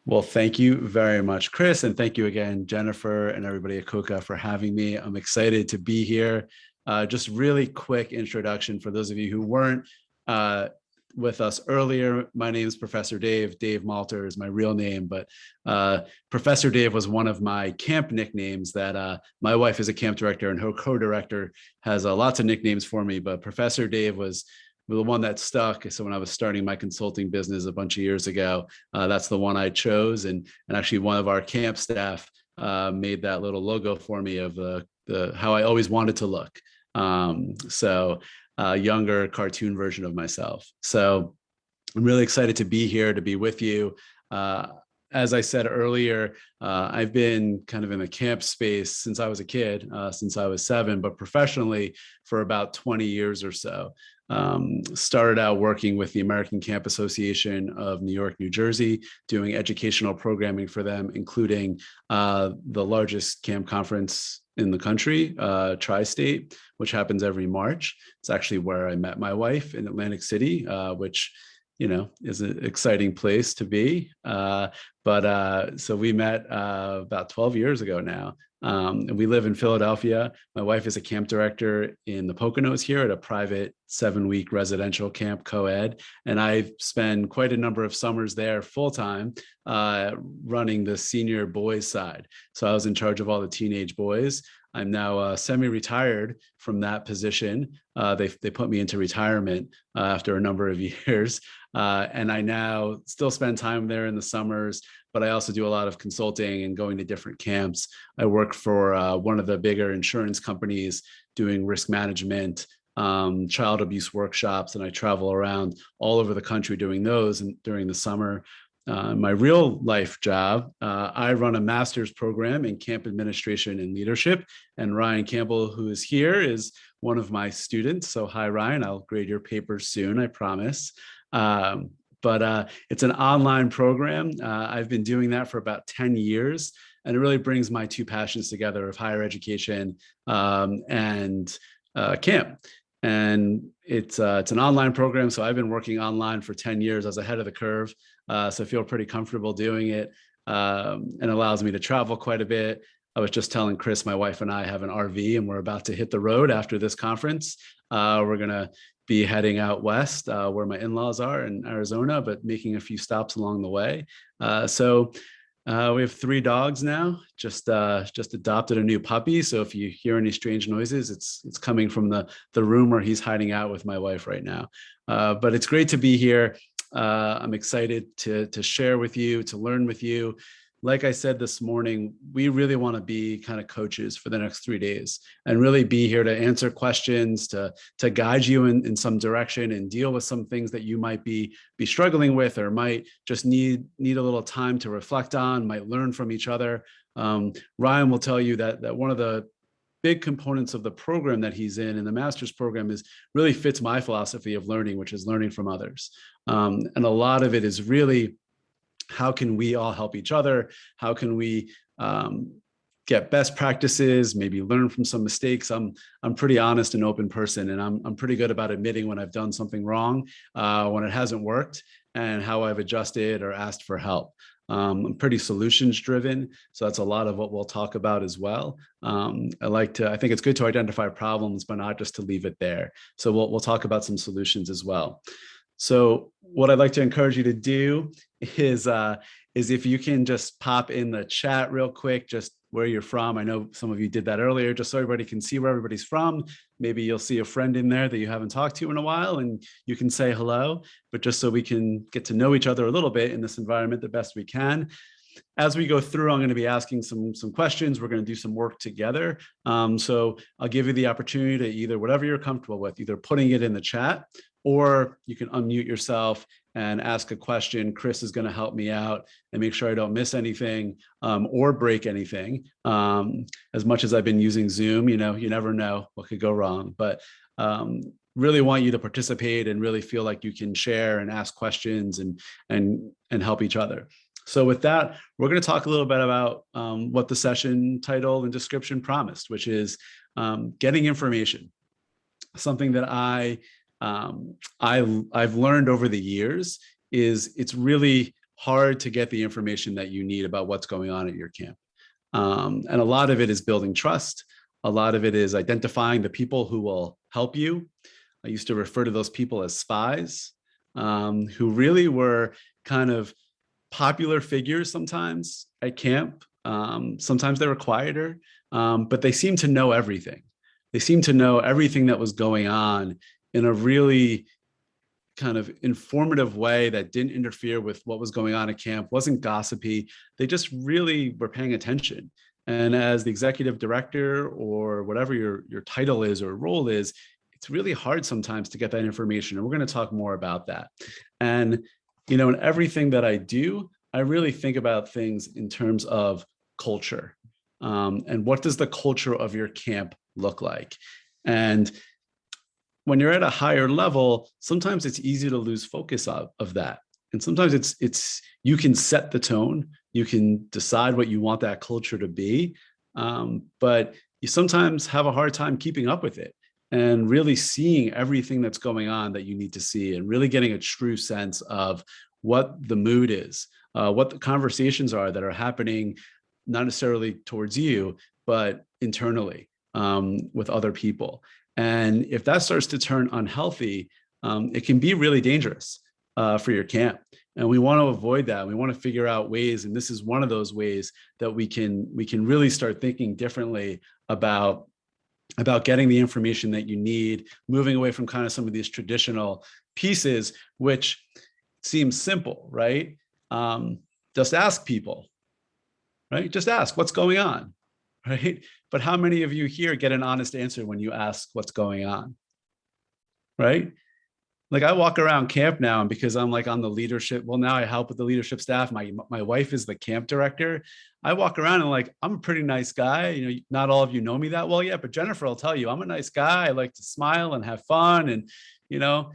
Well, thank you very much, Chris. And thank you again, Jennifer and everybody at COCA for having me. I'm excited to be here. Just really quick introduction for those of you who weren't uh, with us earlier. My name is Professor Dave. Dave Malter is my real name, but Professor Dave was one of my camp nicknames that my wife is a camp director and her co-director has lots of nicknames for me, but Professor Dave was the one that stuck. So when I was starting my consulting business a bunch of years ago, that's the one I chose. And actually one of our camp staff made that little logo for me of the how I always wanted to look. So younger cartoon version of myself. So I'm really excited to be here, to be with you. As I said earlier, I've been kind of in the camp space since I was a kid, since I was 7, but professionally for about 20 years or so. Started out working with the American Camp Association of New York, New Jersey, doing educational programming for them, including the largest camp conference in the country, Tri-State, which happens every March. It's actually where I met my wife in Atlantic City, which is an exciting place to be. So we met about 12 years ago now. And we live in Philadelphia. My wife is a camp director in the Poconos here at a private 7-week residential camp, co-ed. And I spend quite a number of summers there full-time running the senior boys side. So I was in charge of all the teenage boys. I'm now semi-retired from that position. They put me into retirement after a number of years. And I now still spend time there in the summers, but I also do a lot of consulting and going to different camps. I work for one of the bigger insurance companies doing risk management, child abuse workshops, and I travel around all over the country doing those and during the summer. My real life job, I run a master's program in camp administration and leadership. And Ryan Campbell, who is here, is one of my students. So hi, Ryan, I'll grade your papers soon, I promise. But it's an online program. I've been doing that for about 10 years. And it really brings my two passions together of higher education and camp. And it's an online program. So I've been working online for 10 years. I was ahead of the curve. So I feel pretty comfortable doing it and allows me to travel quite a bit. I was just telling Chris, my wife and I have an RV and we're about to hit the road after this conference. We're going to be heading out west where my in-laws are in Arizona, but making a few stops along the way. So we have 3 dogs now, just adopted a new puppy. So if you hear any strange noises, it's coming from the room where he's hiding out with my wife right now. But it's great to be here. I'm excited to share with you, to learn with you. Like I said this morning, we really want to be kind of coaches for the next 3 days and really be here to answer questions, to guide you in some direction and deal with some things that you might be struggling with or might just need a little time to reflect on, might learn from each other. Ryan will tell you that one of the big components of the program that he's in the master's program is really fits my philosophy of learning, which is learning from others. And a lot of it is really, how can we all help each other? How can we get best practices, maybe learn from some mistakes? I'm pretty honest and open person, and I'm pretty good about admitting when I've done something wrong, when it hasn't worked, and how I've adjusted or asked for help. I'm pretty solutions driven, so that's a lot of what we'll talk about as well. I think it's good to identify problems, but not just to leave it there. So we'll talk about some solutions as well. So what I'd like to encourage you to do is if you can just pop in the chat real quick, just where you're from. I know some of you did that earlier, just so everybody can see where everybody's from. Maybe you'll see a friend in there that you haven't talked to in a while and you can say hello, but just so we can get to know each other a little bit in this environment the best we can. As we go through, I'm going to be asking some questions. We're going to do some work together. So I'll give you the opportunity to either, whatever you're comfortable with, either putting it in the chat, or you can unmute yourself and ask a question. Chris is going to help me out and make sure I don't miss anything or break anything. As much as I've been using Zoom, you never know what could go wrong. But really want you to participate and really feel like you can share and ask questions and help each other. So with that, we're going to talk a little bit about what the session title and description promised, which is getting information. Something that I've learned over the years is it's really hard to get the information that you need about what's going on at your camp. And a lot of it is building trust. A lot of it is identifying the people who will help you. I used to refer to those people as spies, who really were kind of popular figures sometimes at camp. Sometimes they were quieter, but they seemed to know everything. They seemed to know everything that was going on in a really kind of informative way that didn't interfere with what was going on at camp, wasn't gossipy. They just really were paying attention. And as the executive director or whatever your title is or role is, it's really hard sometimes to get that information. And we're going to talk more about that. And, you know, in everything that I do, I really think about things in terms of culture. And what does the culture of your camp look like? And when you're at a higher level, sometimes it's easy to lose focus of that. And sometimes it's you can set the tone, you can decide what you want that culture to be, but you sometimes have a hard time keeping up with it and really seeing everything that's going on that you need to see and really getting a true sense of what the mood is, what the conversations are that are happening, not necessarily towards you, but internally with other people. And if that starts to turn unhealthy, it can be really dangerous for your camp. And we want to avoid that. We want to figure out ways, and this is one of those ways that we can really start thinking differently about getting the information that you need, moving away from kind of some of these traditional pieces, which seems simple, right? Just ask people, right? Just ask what's going on, right? But how many of you here get an honest answer when you ask what's going on, right? Like I walk around camp now, and because I'm like on the leadership, well, now I help with the leadership staff. My wife is the camp director. I walk around and like, I'm a pretty nice guy. You know, not all of you know me that well yet, but Jennifer will tell you I'm a nice guy. I like to smile and have fun. And, you know,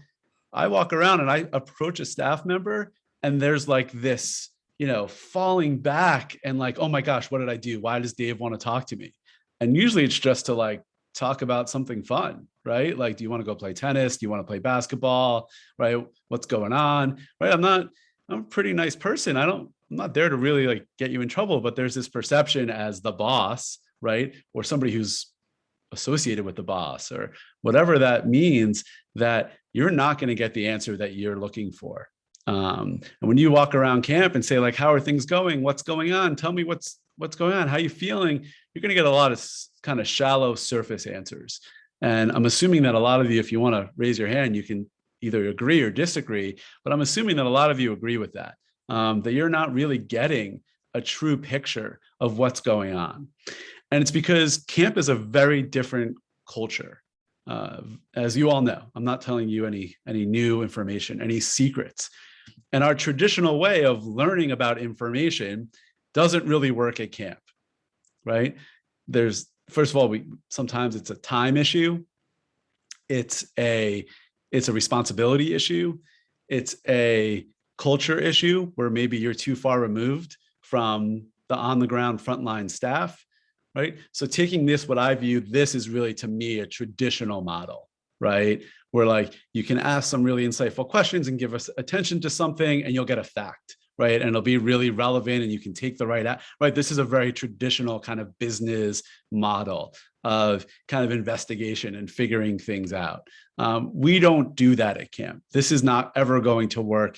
I walk around and I approach a staff member and there's like this, you know, falling back and like, oh my gosh, what did I do? Why does Dave want to talk to me? And usually it's just to like talk about something fun, right? Like, do you want to go play tennis? Do you want to play basketball? Right? What's going on? Right? I'm a pretty nice person. I'm not there to really like get you in trouble, but there's this perception as the boss, right? Or somebody who's associated with the boss or whatever that means, that you're not going to get the answer that you're looking for. And when you walk around camp and say like, how are things going? What's going on? Tell me what's going on? How are you feeling? You're going to get a lot of kind of shallow surface answers. And I'm assuming that a lot of you, if you want to raise your hand, you can either agree or disagree, but I'm assuming that a lot of you agree with that, that you're not really getting a true picture of what's going on. And it's because camp is a very different culture. As you all know, I'm not telling you any new information, any secrets. And our traditional way of learning about information doesn't really work at camp, right? First of all, sometimes it's a time issue. It's a responsibility issue. It's a culture issue where maybe you're too far removed from the on-the-ground frontline staff, right? So taking this, what I view, this is really, to me, a traditional model, right? Where like you can ask some really insightful questions and give us attention to something and you'll get a fact, right? And it'll be really relevant and you can take the right. This is a very traditional kind of business model of kind of investigation and figuring things out. We don't do that at camp. This is not ever going to work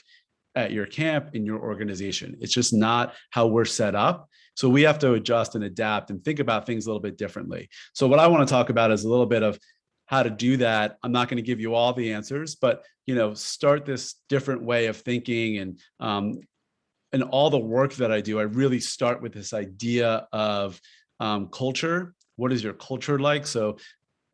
at your camp, in your organization. It's just not how we're set up. So we have to adjust and adapt and think about things a little bit differently. So what I want to talk about is a little bit of how to do that. I'm not going to give you all the answers, but, you know, start this different way of thinking. And all the work that I do, I really start with this idea of culture. What is your culture like? So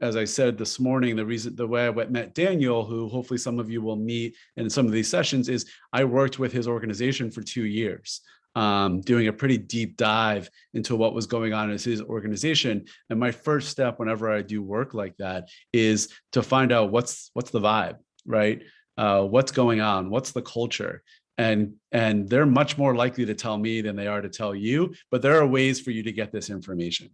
as I said this morning, the way I met Daniel, who hopefully some of you will meet in some of these sessions, is I worked with his organization for 2 years, doing a pretty deep dive into what was going on in his organization. And my first step whenever I do work like that is to find out what's the vibe, right? What's going on? What's the culture? And they're much more likely to tell me than they are to tell you, but there are ways for you to get this information.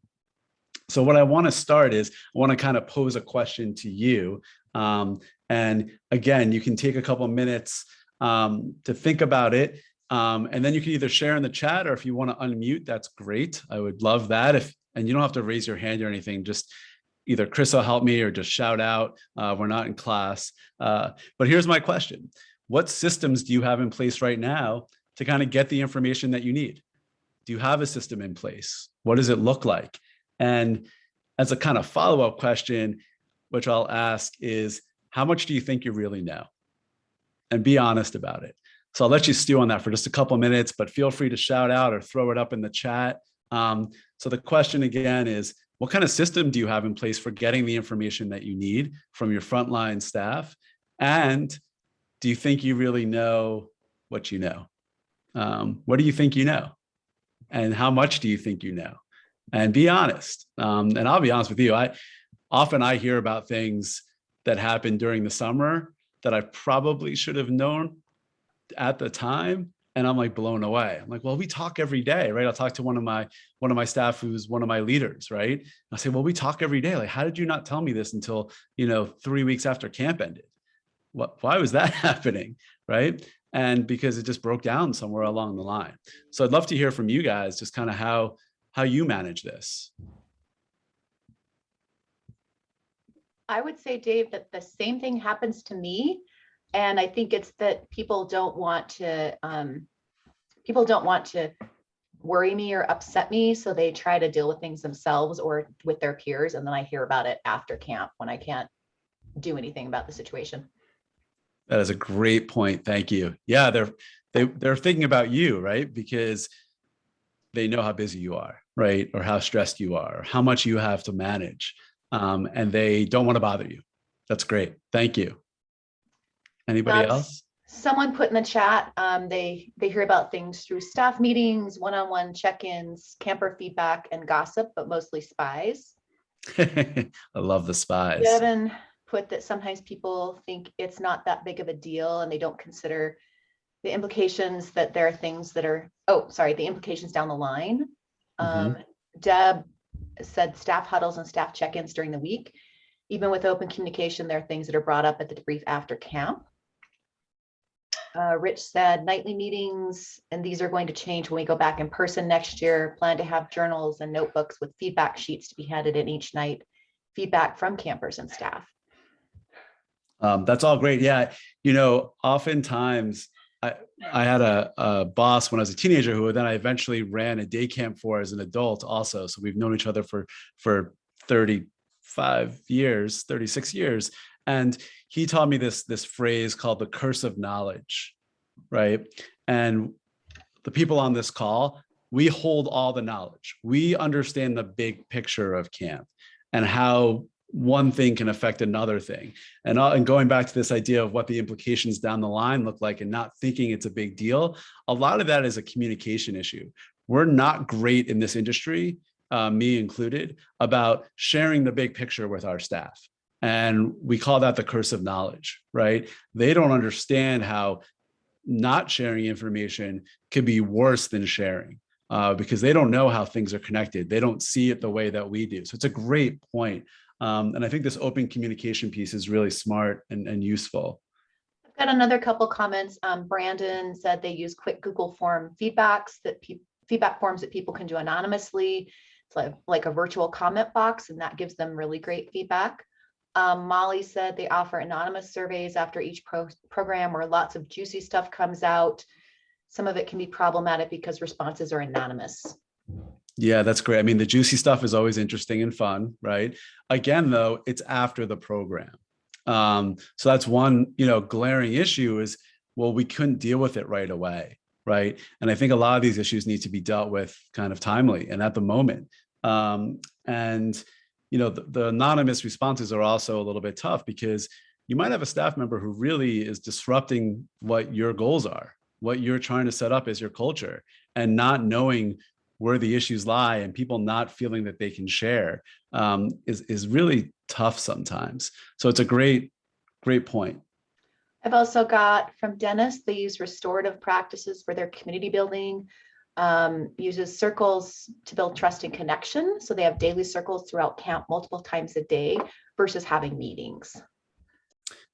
So what I want to start is I want to kind of pose a question to you. And again, you can take a couple of minutes to think about it. And then you can either share in the chat, or if you want to unmute, that's great. I would love that. And you don't have to raise your hand or anything, just either Chris will help me or just shout out. We're not in class. But here's my question. What systems do you have in place right now to kind of get the information that you need? Do you have a system in place? What does it look like? And as a kind of follow-up question, which I'll ask is, how much do you think you really know? And be honest about it. So I'll let you stew on that for just a couple of minutes, but feel free to shout out or throw it up in the chat. So the question again is, what kind of system do you have in place for getting the information that you need from your frontline staff? And do you think you really know what you know? What do you think you know? And how much do you think you know? And be honest. And I'll be honest with you. I often hear about things that happened during the summer that I probably should have known at the time. And I'm like blown away. I'm like, well, we talk every day, right? I'll talk to one of my staff who's one of my leaders, right? I'll say, well, we talk every day. Like, how did you not tell me this until, 3 weeks after camp ended? Why was that happening, right? And because it just broke down somewhere along the line. So I'd love to hear from you guys, just kind of how you manage this. I would say, Dave, that the same thing happens to me. And I think it's that people don't want to worry me or upset me. So they try to deal with things themselves or with their peers. And then I hear about it after camp when I can't do anything about the situation. That is a great point. Thank you. Yeah, they're thinking about you, right? Because they know how busy you are, right? Or how stressed you are, or how much you have to manage. And they don't want to bother you. That's great. Thank you. Anybody else? Someone put in the chat, they hear about things through staff meetings, one-on-one check-ins, camper feedback, and gossip, but mostly spies. I love the spies. Devin put that sometimes people think it's not that big of a deal and they don't consider the implications that there are things that are, the implications down the line. Deb said staff huddles and staff check-ins during the week. Even with open communication, there are things that are brought up at the debrief after camp. Rich said nightly meetings, and these are going to change when we go back in person next year. Plan to have journals and notebooks with feedback sheets to be handed in each night. Feedback from campers and staff. That's all great. Yeah. Oftentimes I had a boss when I was a teenager who then I eventually ran a day camp for as an adult also. So we've known each other for 35 years, 36 years. And he taught me this phrase called the curse of knowledge, right? And the people on this call, we hold all the knowledge. We understand the big picture of camp and how one thing can affect another thing. And going back to this idea of what the implications down the line look like and not thinking it's a big deal, a lot of that is a communication issue. We're not great in this industry, me included, about sharing the big picture with our staff. And we call that the curse of knowledge, right? They don't understand how not sharing information could be worse than sharing because they don't know how things are connected. They don't see it the way that we do. So it's a great point. And I think this open communication piece is really smart and useful. I've got another couple comments. Brandon said they use quick Google form feedback forms that people can do anonymously. It's like a virtual comment box, and that gives them really great feedback. Molly said they offer anonymous surveys after each program where lots of juicy stuff comes out. Some of it can be problematic because responses are anonymous. Yeah, that's great. I mean, the juicy stuff is always interesting and fun, right? Again, though, it's after the program. So that's one, glaring issue is, well, we couldn't deal with it right away, right? And I think a lot of these issues need to be dealt with kind of timely and at the moment. The anonymous responses are also a little bit tough because you might have a staff member who really is disrupting what your goals are, what you're trying to set up as your culture, and not knowing where the issues lie and people not feeling that they can share is really tough sometimes. So it's a great point. I've also got from Dennis, they use restorative practices for their community building, uses circles to build trust and connection. So they have daily circles throughout camp multiple times a day versus having meetings.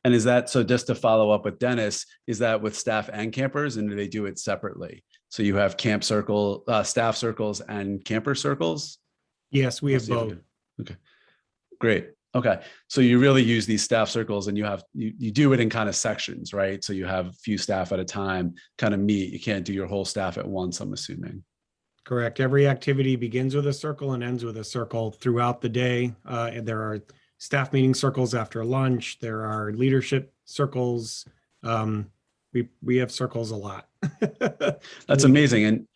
And is that, so just to follow up with Dennis, is that with staff and campers, and do they do it separately? So you have staff circles and camper circles? Yes, we have See if we both. can- Okay, great. Okay, so you really use these staff circles, and you do it in kind of sections, right? So you have a few staff at a time kind of meet. You can't do your whole staff at once, I'm assuming. Correct. Every activity begins with a circle and ends with a circle throughout the day. And there are staff meeting circles after lunch. There are leadership circles. We have circles a lot. That's amazing. And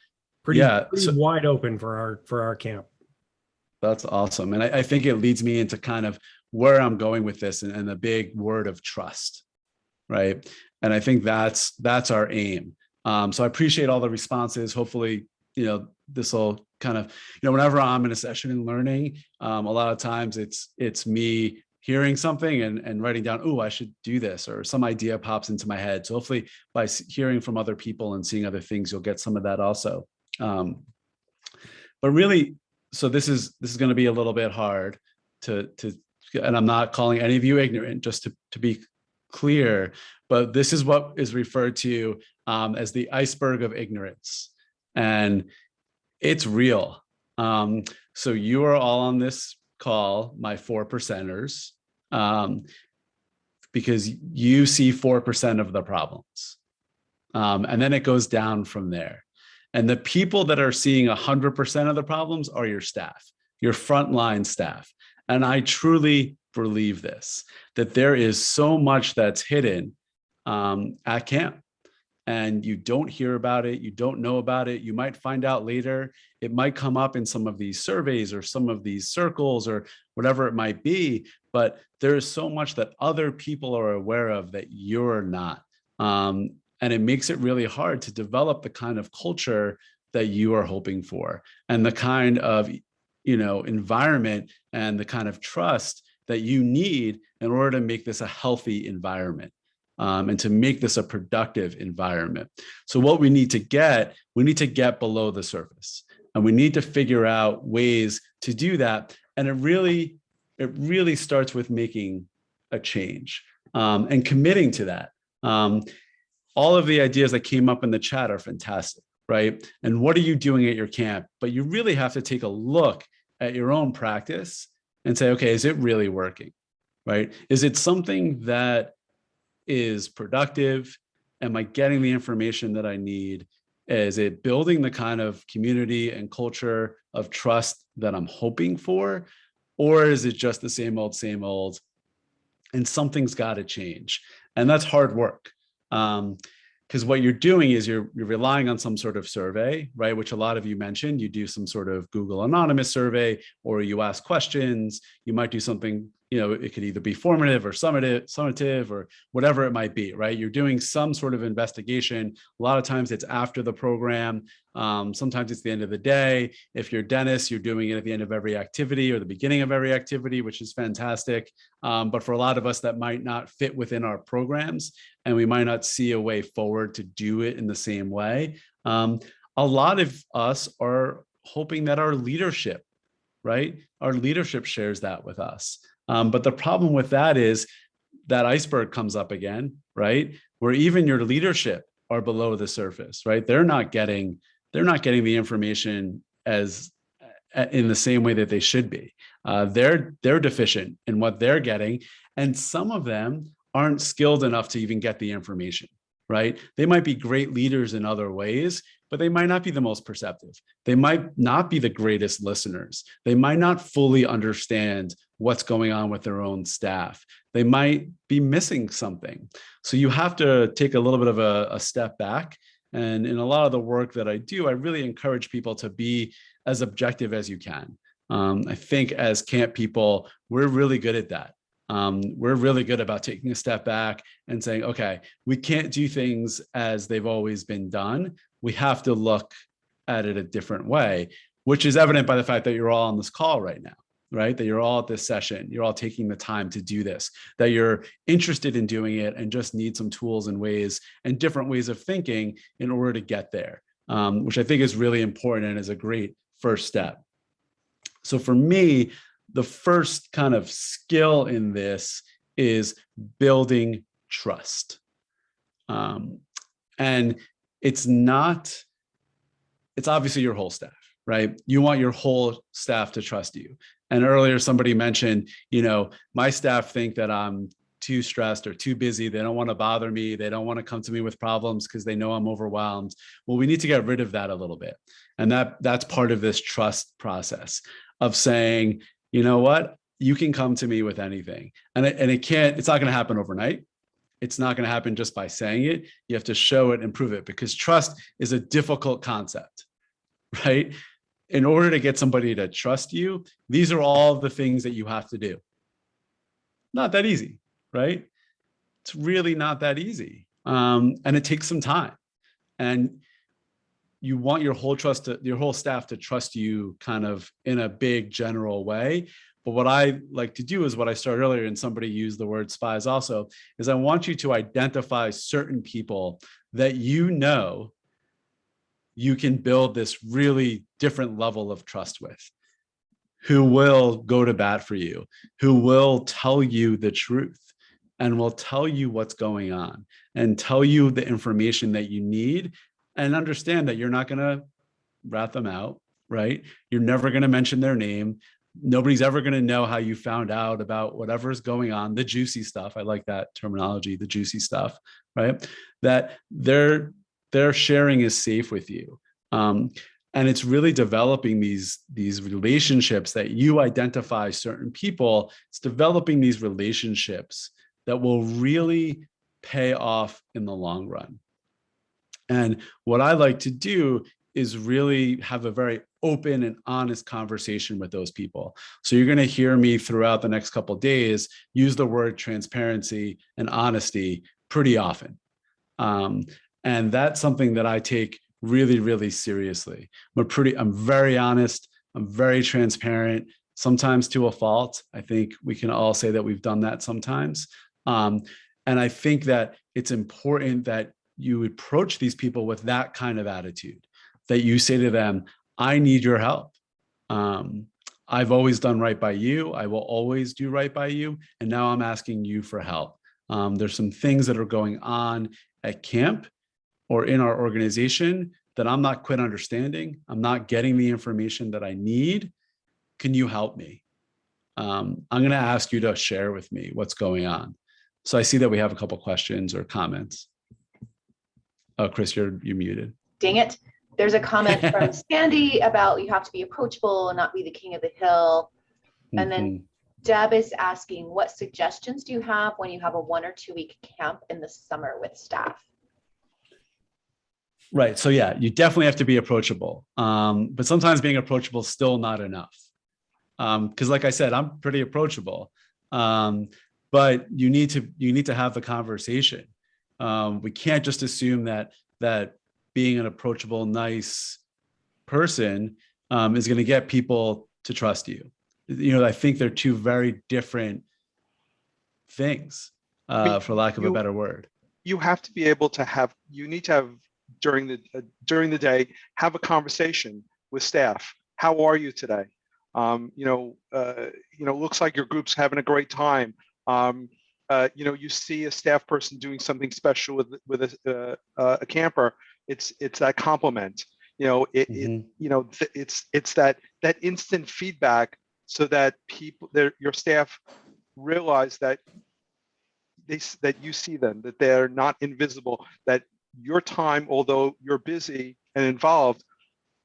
pretty yeah, wide open for our camp. that's awesome. And I think it leads me into kind of where I'm going with this, and the big word of trust, right? And I think that's our aim. So I appreciate all the responses. Hopefully, this will kind of, whenever I'm in a session and learning, a lot of times it's me hearing something and writing down, oh, I should do this, or some idea pops into my head. So hopefully by hearing from other people and seeing other things, you'll get some of that also. But really, so this is going to be a little bit hard to, and I'm not calling any of you ignorant, just to be clear, but this is what is referred to as the iceberg of ignorance. And it's real. So you are all on this call, my 4%ers, because you see 4% of the problems. And then it goes down from there. And the people that are seeing 100% of the problems are your staff, your frontline staff. And I truly believe this, that there is so much that's hidden at camp. And you don't hear about it, you don't know about it, you might find out later. It might come up in some of these surveys or some of these circles or whatever it might be, but there is so much that other people are aware of that you're not. And it makes it really hard to develop the kind of culture that you are hoping for, and the kind of environment and the kind of trust that you need in order to make this a healthy environment. And to make this a productive environment. So what we need to get below the surface, and we need to figure out ways to do that. And it really starts with making a change and committing to that. All of the ideas that came up in the chat are fantastic, right? And what are you doing at your camp? But you really have to take a look at your own practice and say, okay, is it really working, right? Is it something that is productive? Am I getting the information that I need? Is it building the kind of community and culture of trust that I'm hoping for? Or is it just the same old, and something's got to change? And that's hard work. Because what you're doing is you're relying on some sort of survey, right? Which a lot of you mentioned. You do some sort of Google anonymous survey, or you ask questions. You might do something, it could either be formative or summative or whatever it might be, right? You're doing some sort of investigation. A lot of times it's after the program. Sometimes it's the end of the day. If you're Dennis, you're doing it at the end of every activity or the beginning of every activity, which is fantastic. But for a lot of us, that might not fit within our programs, and we might not see a way forward to do it in the same way. A lot of us are hoping that our leadership, right? Our leadership shares that with us. But the problem with that is that iceberg comes up again, right? Where even your leadership are below the surface, right? They're not getting the information as in the same way that they should be. They're deficient in what they're getting, and some of them aren't skilled enough to even get the information, right? They might be great leaders in other ways, but they might not be the most perceptive. They might not be the greatest listeners. They might not fully understand what's going on with their own staff. They might be missing something. So you have to take a little bit of a step back. And in a lot of the work that I do, I really encourage people to be as objective as you can. I think as camp people, we're really good at that. We're really good about taking a step back and saying, okay, we can't do things as they've always been done. We have to look at it a different way, which is evident by the fact that you're all on this call right now, right? That you're all at this session, you're all taking the time to do this, that you're interested in doing it and just need some tools and ways and different ways of thinking in order to get there, which I think is really important and is a great first step. So for me, the first kind of skill in this is building trust. And it's obviously your whole staff, right? You want your whole staff to trust you. And earlier somebody mentioned, my staff think that I'm too stressed or too busy. They don't want to bother me. They don't want to come to me with problems because they know I'm overwhelmed. Well, we need to get rid of that a little bit. And that's part of this trust process of saying, you know what, you can come to me with anything. And it's not going to happen overnight. It's not going to happen just by saying it. You have to show it and prove it, because trust is a difficult concept, right? In order to get somebody to trust you, these are all the things that you have to do. Not that easy, right? It's really not that easy. And it takes some time. And you want your whole staff to trust you kind of in a big general way. But what I like to do is what I started earlier, and somebody used the word spies also, is I want you to identify certain people that you can build this really different level of trust with, who will go to bat for you, who will tell you the truth and will tell you what's going on and tell you the information that you need, and understand that you're not going to rat them out, right? You're never going to mention their name. Nobody's ever going to know how you found out about whatever's going on, the juicy stuff. I like that terminology, the juicy stuff, right? That their sharing is safe with you. And it's really developing these relationships that you identify certain people. It's developing these relationships that will really pay off in the long run. And what I like to do is really have a very open and honest conversation with those people. So you're going to hear me throughout the next couple of days use the word transparency and honesty pretty often. And that's something that I take really, really seriously. I'm very honest. I'm very transparent, sometimes to a fault. I think we can all say that we've done that sometimes. And I think that it's important that you approach these people with that kind of attitude, that you say to them, I need your help. I've always done right by you. I will always do right by you. And now I'm asking you for help. There's some things that are going on at camp or in our organization that I'm not quite understanding. I'm not getting the information that I need. Can you help me? I'm going to ask you to share with me what's going on. So I see that we have a couple questions or comments. Oh, Chris, you're muted. Dang it. There's a comment from Sandy about you have to be approachable and not be the king of the hill. And then Deb is asking, what suggestions do you have when you have a 1 or 2 week camp in the summer with staff? Right. So yeah, you definitely have to be approachable. But sometimes being approachable is still not enough. Because like I said, I'm pretty approachable. But you need to have the conversation. We can't just assume that being an approachable, nice person is going to get people to trust you. I think they're two very different things, for lack of a better word. You have to be able to have. You need to have during the day have a conversation with staff. How are you today? Looks like your group's having a great time. You see a staff person doing something special with a camper. It's that compliment. It's that instant feedback, so that your staff realize that that you see them, that they're not invisible, that your time, although you're busy and involved,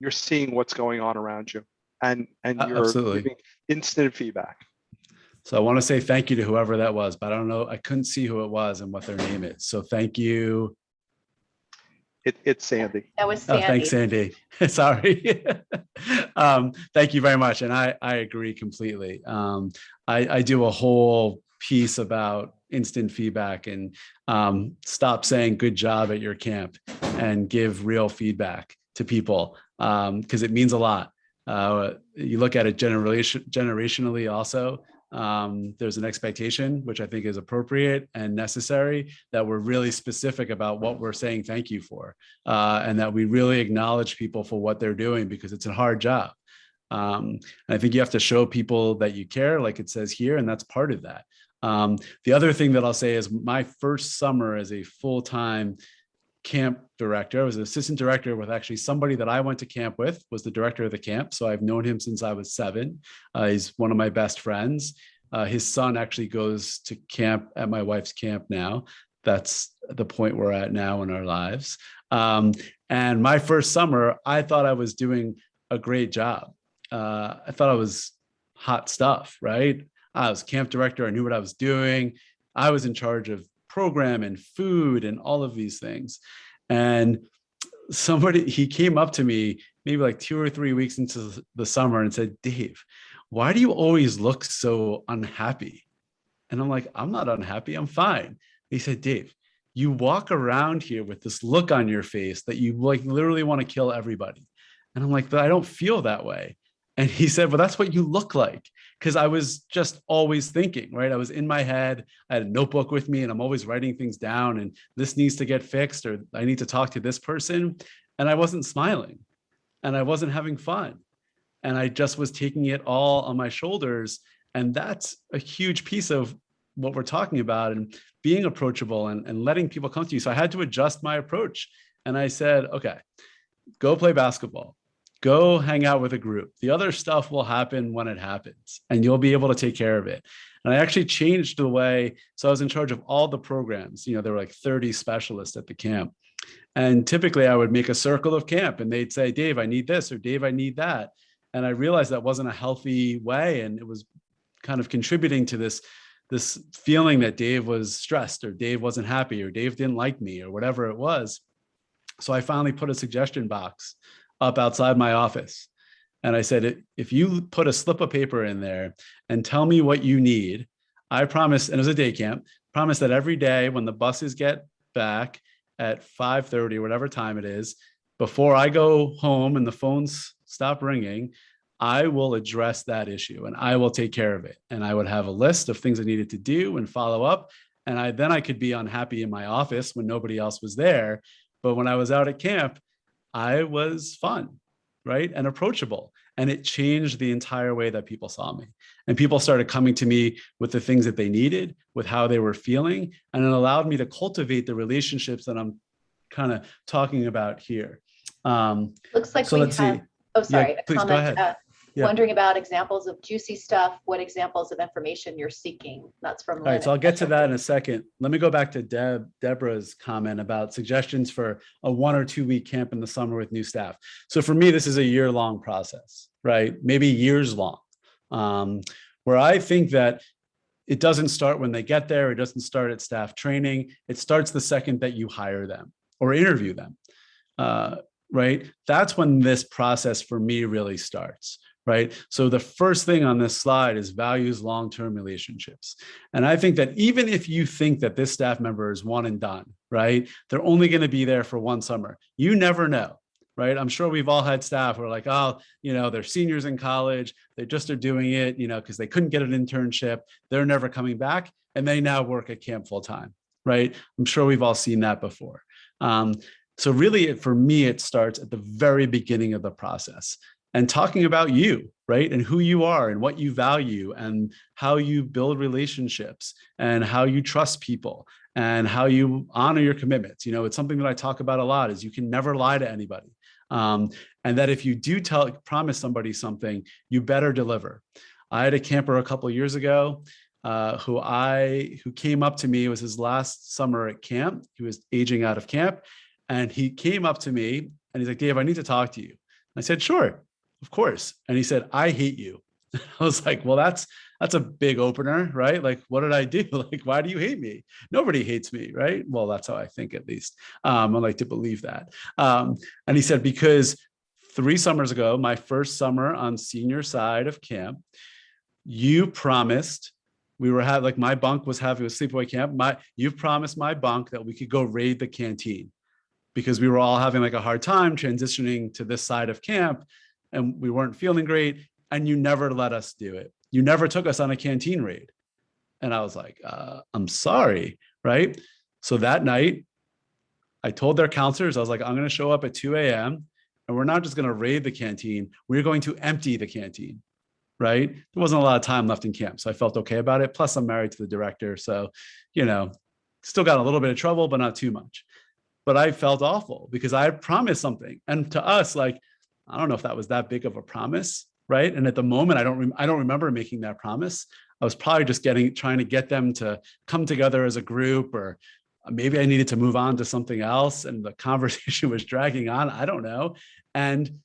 you're seeing what's going on around you, and you're Absolutely. giving instant feedback. So I want to say thank you to whoever that was, but I don't know. I couldn't see who it was and what their name is. So thank you. It's Sandy. That was Sandy. Oh, thanks, Sandy. Sorry. Thank you very much. And I agree completely. I do a whole piece about instant feedback and stop saying good job at your camp and give real feedback to people, because it means a lot. You look at it generationally also. There's an expectation, which I think is appropriate and necessary, that we're really specific about what we're saying thank you for, and that we really acknowledge people for what they're doing, because it's a hard job. And I think you have to show people that you care, like it says here, and that's part of that. The other thing that I'll say is my first summer as a full-time camp director, I was an assistant director with actually somebody that I went to camp with, was the director of the camp. So I've known him since I was 7. He's one of my best friends. His son actually goes to camp at my wife's camp now. That's the point we're at now in our lives. And my first summer, I thought I was doing a great job. I thought I was hot stuff, right? I was camp director. I knew what I was doing. I was in charge of program and food and all of these things. And he came up to me maybe like 2 or 3 weeks into the summer and said, Dave, why do you always look so unhappy? And I'm like, I'm not unhappy. I'm fine. He said, Dave, you walk around here with this look on your face that you like literally want to kill everybody. And I'm like, but I don't feel that way. And he said, well, that's what you look like. Because I was just always thinking, right? I was in my head. I had a notebook with me and I'm always writing things down and this needs to get fixed or I need to talk to this person. And I wasn't smiling and I wasn't having fun. And I just was taking it all on my shoulders. And that's a huge piece of what we're talking about and being approachable and letting people come to you. So I had to adjust my approach. And I said, okay, go play basketball. Go hang out with a group. The other stuff will happen when it happens and you'll be able to take care of it. And I actually changed the way. So I was in charge of all the programs. There were like 30 specialists at the camp. And typically I would make a circle of camp and they'd say, Dave, I need this, or Dave, I need that. And I realized that wasn't a healthy way. And it was kind of contributing to this feeling that Dave was stressed or Dave wasn't happy or Dave didn't like me or whatever it was. So I finally put a suggestion box up outside my office. And I said, if you put a slip of paper in there and tell me what you need, I promise, and it was a day camp, promise that every day when the buses get back at 5:30 or whatever time it is, before I go home and the phones stop ringing, I will address that issue and I will take care of it. And I would have a list of things I needed to do and follow up. And then I could be unhappy in my office when nobody else was there. But when I was out at camp, I was fun, right? And approachable. And it changed the entire way that people saw me. And people started coming to me with the things that they needed, with how they were feeling. And it allowed me to cultivate the relationships that I'm kind of talking about here. Looks like so we let's have, see. oh, sorry, Yeah, a please go comment. ahead. Yeah. Wondering about examples of juicy stuff, what examples of information you're seeking. That's from Lynn. All right, so I'll get to that in a second. Let me go back to Deborah's comment about suggestions for a 1 or 2 week camp in the summer with new staff. So for me, this is a year-long process, right? Maybe years long, where I think that it doesn't start when they get there. It doesn't start at staff training. It starts the second that you hire them or interview them, right? That's when this process for me really starts. Right. So the first thing on this slide is values long-term relationships. And I think that even if you think that this staff member is one and done, right, they're only going to be there for one summer. You never know. Right. I'm sure we've all had staff who are like, oh, they're seniors in college. They just are doing it, because they couldn't get an internship. They're never coming back. And they now work at camp full time. Right. I'm sure we've all seen that before. So really, for me, it starts at the very beginning of the process. And talking about you, right? And who you are and what you value and how you build relationships and how you trust people and how you honor your commitments. It's something that I talk about a lot is you can never lie to anybody. And that if you do promise somebody something, you better deliver. I had a camper a couple of years ago who came up to me. It was his last summer at camp. He was aging out of camp. And he came up to me and he's like, Dave, I need to talk to you. I said, sure. Of course. And he said, I hate you. I was like, well, that's a big opener, right? Like, what did I do? Like, why do you hate me? Nobody hates me, right? Well, that's how I think, at least. I like to believe that. And he said, because 3 summers ago, my first summer on senior side of camp, you promised my bunk was having a sleepaway camp. You promised my bunk that we could go raid the canteen because we were all having like a hard time transitioning to this side of camp. And we weren't feeling great, and you never let us do it. You never took us on a canteen raid. And I was like, I'm sorry, right? So that night, I told their counselors, I was like, I'm going to show up at 2 a.m. and we're not just going to raid the canteen. We're going to empty the canteen. right? There wasn't a lot of time left in camp. So I felt okay about it. Plus I'm married to the director. So, still got a little bit of trouble, but not too much. But I felt awful because I had promised something. And to us, like, I don't know if that was that big of a promise, right? And at the moment, I don't remember making that promise. I was probably just trying to get them to come together as a group, or maybe I needed to move on to something else. And the conversation was dragging on. I don't know. And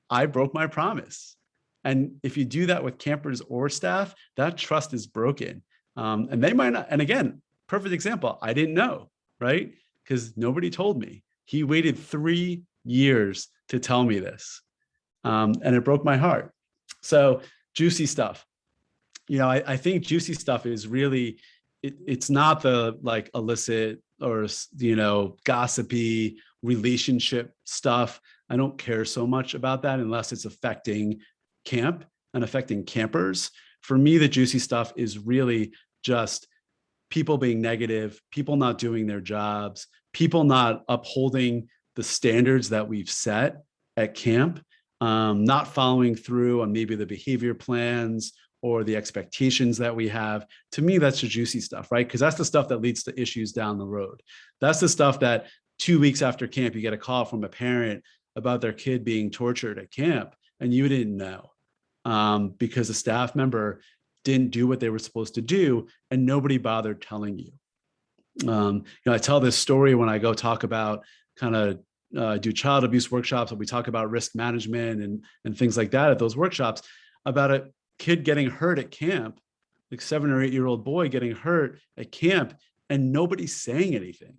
I broke my promise. And if you do that with campers or staff, that trust is broken. And they might not. And again, perfect example. I didn't know, right? Because nobody told me. He waited 3 years to tell me this. And it broke my heart. So juicy stuff. I think juicy stuff is really, it's not the like illicit or, gossipy relationship stuff. I don't care so much about that unless it's affecting camp and affecting campers. For me, the juicy stuff is really just people being negative, people not doing their jobs, people not upholding the standards that we've set at camp, not following through on maybe the behavior plans or the expectations that we have. To me, that's the juicy stuff, right? Because that's the stuff that leads to issues down the road. That's the stuff that 2 weeks after camp, you get a call from a parent about their kid being tortured at camp, and you didn't know because a staff member didn't do what they were supposed to do, and nobody bothered telling you. I tell this story when I go talk about kind of do child abuse workshops, and we talk about risk management and things like that at those workshops, about a kid getting hurt at camp, like 7 or 8 year old boy getting hurt at camp, and nobody's saying anything.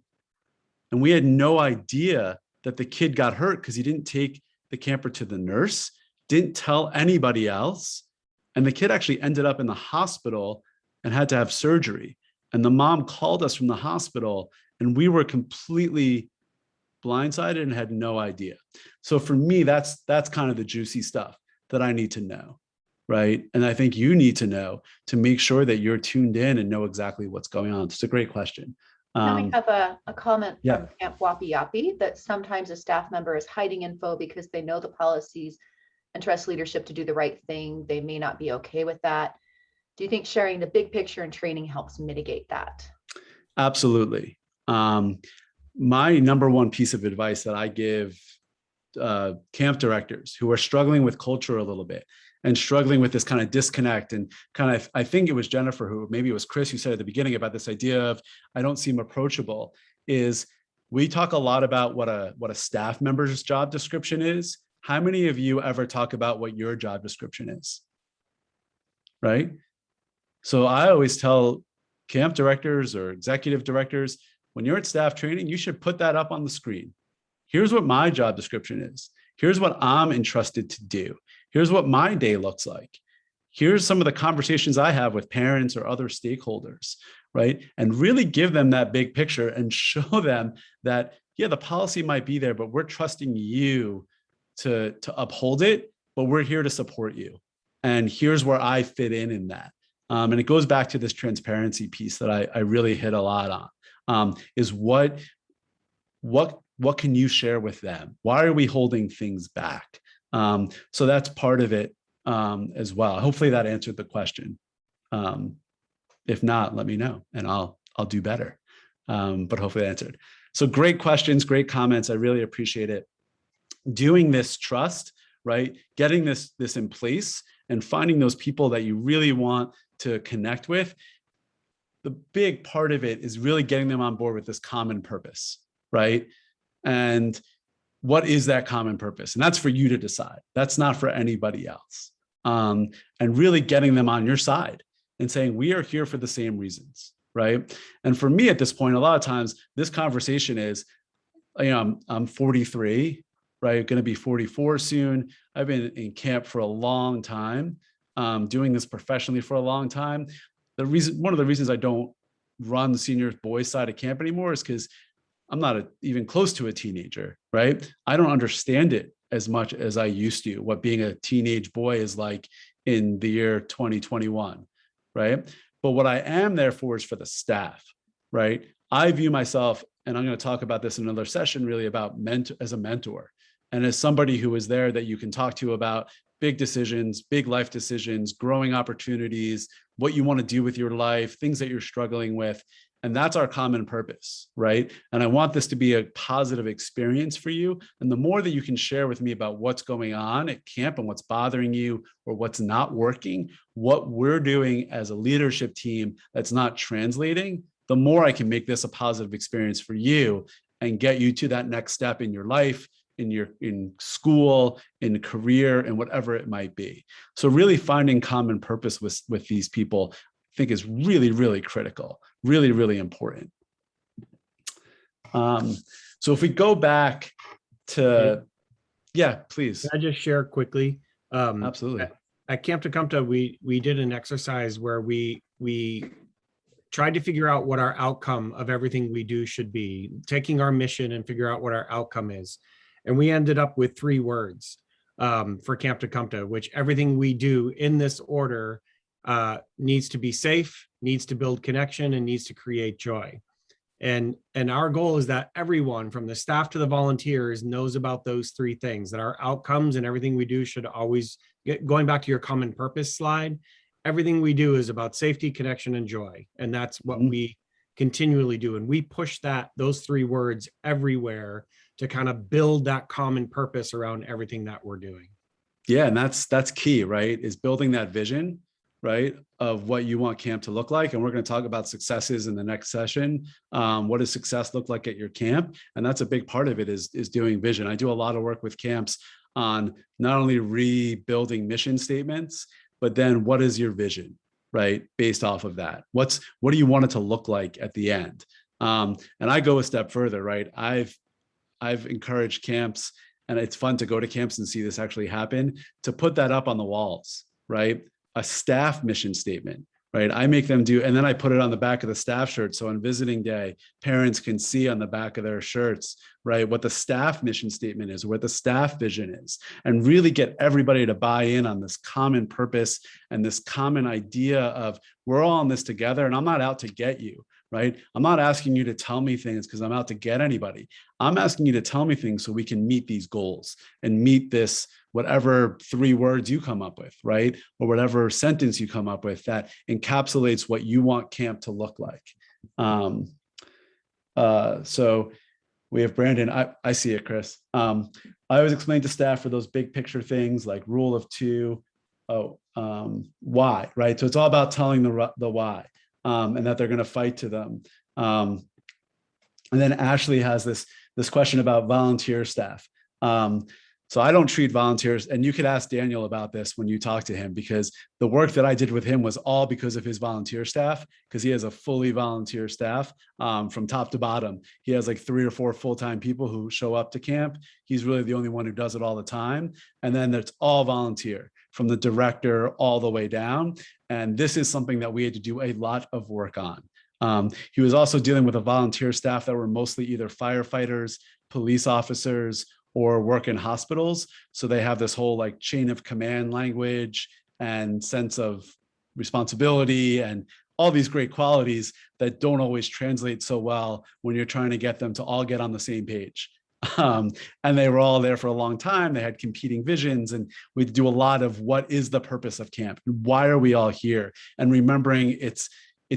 And we had no idea that the kid got hurt because he didn't take the camper to the nurse, didn't tell anybody else. And the kid actually ended up in the hospital and had to have surgery. And the mom called us from the hospital, and we were completely blindsided and had no idea. So for me, that's kind of the juicy stuff that I need to know, right? And I think you need to know to make sure that you're tuned in and know exactly what's going on. It's a great question. Now we have a comment yeah. from Camp Wappy Yappy that sometimes a staff member is hiding info because they know the policies and trust leadership to do the right thing. They may not be okay with that. Do you think sharing the big picture and training helps mitigate that? Absolutely. My number one piece of advice that I give camp directors who are struggling with culture a little bit and struggling with this kind of disconnect and kind of, I think it was Jennifer who, maybe it was Chris who said at the beginning about this idea of, I don't seem approachable, is we talk a lot about what a staff member's job description is. How many of you ever talk about what your job description is? Right? So I always tell camp directors or executive directors, when you're at staff training, you should put that up on the screen. Here's what my job description is. Here's what I'm entrusted to do. Here's what my day looks like. Here's some of the conversations I have with parents or other stakeholders, right? And really give them that big picture and show them that, yeah, the policy might be there, but we're trusting you to uphold it, but we're here to support you. And here's where I fit in that. And it goes back to this transparency piece that I really hit a lot on, is what can you share with them? Why are we holding things back? So that's part of it as well. Hopefully that answered the question. If not, let me know and I'll do better. But hopefully that answered. So great questions, great comments. I really appreciate it. Doing this trust, right? Getting this in place and finding those people that you really want to connect with. The big part of it is really getting them on board with this common purpose, right? And what is that common purpose? And that's for you to decide. That's not for anybody else. And really getting them on your side and saying, we are here for the same reasons, right? And for me at this point, a lot of times this conversation is, I'm 43, right? Going to be 44 soon. I've been in camp for a long time, doing this professionally for a long time. One of the reasons I don't run the senior boys side of camp anymore is because I'm not even close to a teenager, right? I don't understand it as much as I used to, what being a teenage boy is like in the year 2021, right? But what I am there for is for the staff, right? I view myself, and I'm going to talk about this in another session, really about as a mentor and as somebody who is there that you can talk to about big decisions, big life decisions, growing opportunities, what you want to do with your life, things that you're struggling with. And that's our common purpose, right? And I want this to be a positive experience for you. And the more that you can share with me about what's going on at camp and what's bothering you or what's not working, what we're doing as a leadership team that's not translating, the more I can make this a positive experience for you and get you to that next step in your life, in school, in career, and whatever it might be. So really finding common purpose with these people, I think, is really, really critical, really, really important. So if we go back to, yeah, please. Can I just share quickly? Absolutely. At Camp Tecumseh, we did an exercise where we tried to figure out what our outcome of everything we do should be, taking our mission and figure out what our outcome is. And we ended up with 3 words for Camp Tecumseh, which everything we do in this order needs to be safe, needs to build connection, and needs to create joy. And our goal is that everyone from the staff to the volunteers knows about those 3 things, that our outcomes and everything we do should always going back to your common purpose slide, everything we do is about safety, connection, and joy. And that's what we continually do. And we push those 3 words everywhere to kind of build that common purpose around everything that we're doing. Yeah, and that's key, right? Is building that vision, right, of what you want camp to look like. And we're going to talk about successes in the next session. What does success look like at your camp? And that's a big part of it is doing vision. I do a lot of work with camps on not only rebuilding mission statements, but then what is your vision, right? Based off of that, what do you want it to look like at the end? And I go a step further, right? I've encouraged camps, and it's fun to go to camps and see this actually happen, to put that up on the walls, right? A staff mission statement, right? I make them do, and then I put it on the back of the staff shirt. So on visiting day, parents can see on the back of their shirts, right, what the staff mission statement is, what the staff vision is, and really get everybody to buy in on this common purpose and this common idea of we're all in this together, and I'm not out to get you, right? I'm not asking you to tell me things because I'm out to get anybody. I'm asking you to tell me things so we can meet these goals and meet this, whatever 3 words you come up with, right? Or whatever sentence you come up with that encapsulates what you want camp to look like. So we have Brandon. I see it, Chris. I always explain to staff for those big picture things like rule of 2, why, right? So it's all about telling the why. And that they're going to fight to them. And then Ashley has this question about volunteer staff. So I don't treat volunteers, and you could ask Daniel about this when you talk to him, because the work that I did with him was all because of his volunteer staff, because he has a fully volunteer staff from top to bottom. He has like 3 or 4 full-time people who show up to camp. He's really the only one who does it all the time. And then it's all volunteer, from the director all the way down. And this is something that we had to do a lot of work on. He was also dealing with a volunteer staff that were mostly either firefighters, police officers, or work in hospitals. So they have this whole like chain of command language and sense of responsibility and all these great qualities that don't always translate so well when you're trying to get them to all get on the same page. And they were all there for a long time. They had competing visions, and we do a lot of what is the purpose of camp? Why are we all here? And remembering it's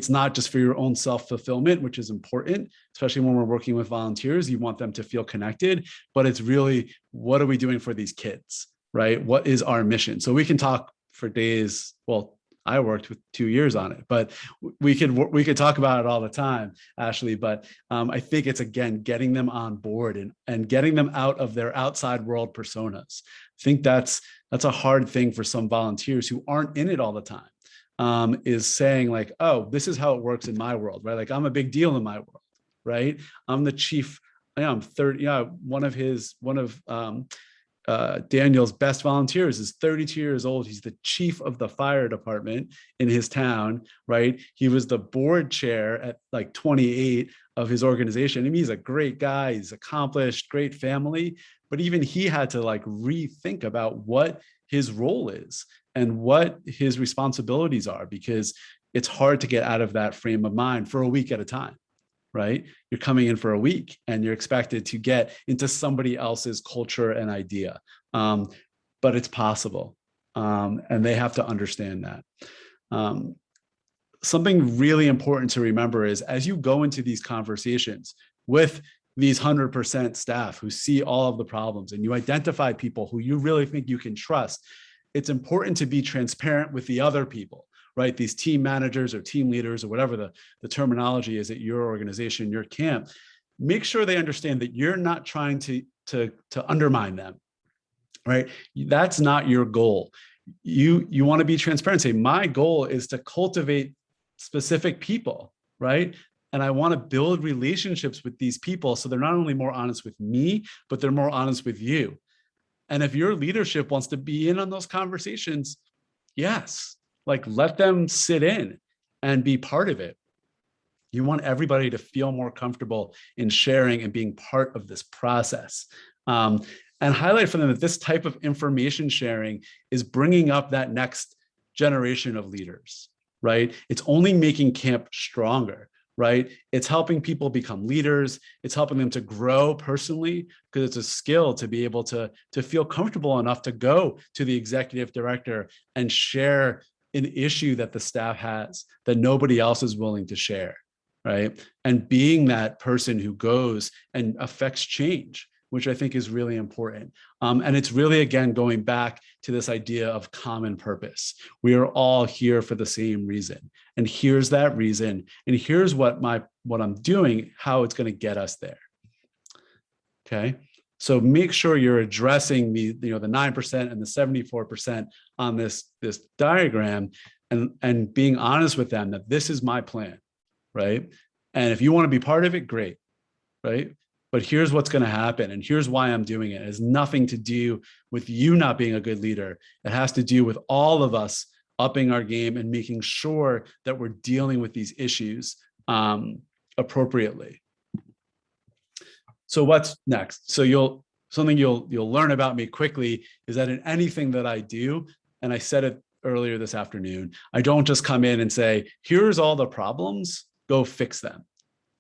not just for your own self-fulfillment, which is important, especially when we're working with volunteers. You want them to feel connected, but it's really, what are we doing for these kids, right? What is our mission? So we can talk for days. Well, I worked with 2 years on it, but we could talk about it all the time, Ashley. But I think it's, again, getting them on board and getting them out of their outside world personas. I think that's a hard thing for some volunteers who aren't in it all the time. Is saying like, oh, this is how it works in my world, right? Like, I'm a big deal in my world, right? I'm the chief. I'm 30. Yeah, one of Daniel's best volunteers is 32 years old. He's the chief of the fire department in his town, right? He was the board chair at like 28 of his organization. I mean, he's a great guy. He's accomplished, great family, but even he had to like rethink about what his role is and what his responsibilities are, because it's hard to get out of that frame of mind for a week at a time, right? You're coming in for a week and you're expected to get into somebody else's culture and idea. But it's possible, And they have to understand that. Something really important to remember is as you go into these conversations with these 100% staff who see all of the problems and you identify people who you really think you can trust, it's important to be transparent with the other people, right? These team managers or team leaders or whatever the terminology is at your organization, your camp. Make sure they understand that you're not trying to undermine them, right? That's not your goal. You want to be transparent. Say, my goal is to cultivate specific people, right? And I want to build relationships with these people so they're not only more honest with me, but they're more honest with you. And if your leadership wants to be in on those conversations, yes, like let them sit in and be part of it. You want everybody to feel more comfortable in sharing and being part of this process. And highlight for them that this type of information sharing is bringing up that next generation of leaders, right? It's only making camp stronger, right? It's helping people become leaders. It's helping them to grow personally because it's a skill to be able to feel comfortable enough to go to the executive director and share an issue that the staff has that nobody else is willing to share, right? And being that person who goes and affects change, which I think is really important. And it's really, again, going back to this idea of common purpose. We are all here for the same reason. And here's that reason. And here's what I'm doing, how it's going to get us there. Okay. So make sure you're addressing the 9% and the 74% on this diagram and being honest with them that this is my plan, right? And if you want to be part of it, great, right? But here's what's going to happen. And here's why I'm doing it. It has nothing to do with you not being a good leader. It has to do with all of us upping our game and making sure that we're dealing with these issues appropriately. So what's next? So something you'll learn about me quickly is that in anything that I do, and I said it earlier this afternoon, I don't just come in and say, here's all the problems, go fix them.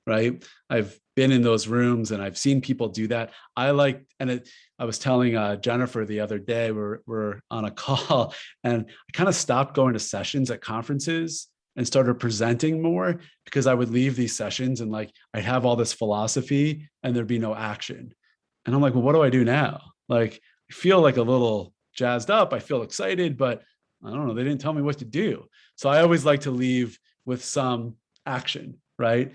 Right? I've been in those rooms and I've seen people do that. I was telling Jennifer the other day, we're on a call and I kind of stopped going to sessions at conferences and started presenting more because I would leave these sessions and like, I'd have all this philosophy and there'd be no action. And I'm like, well, what do I do now? Like, I feel like a little jazzed up. I feel excited, but I don't know. They didn't tell me what to do. So I always like to leave with some action, right?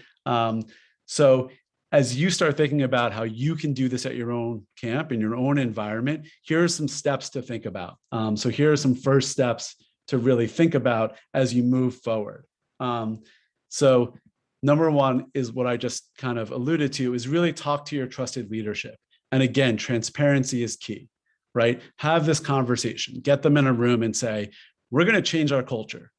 So as you start thinking about how you can do this at your own camp, in your own environment, here are some steps to think about. So here are some first steps to really think about as you move forward. So number one is what I just kind of alluded to, is really talk to your trusted leadership. And again, transparency is key, right? Have this conversation, get them in a room and say, we're going to change our culture.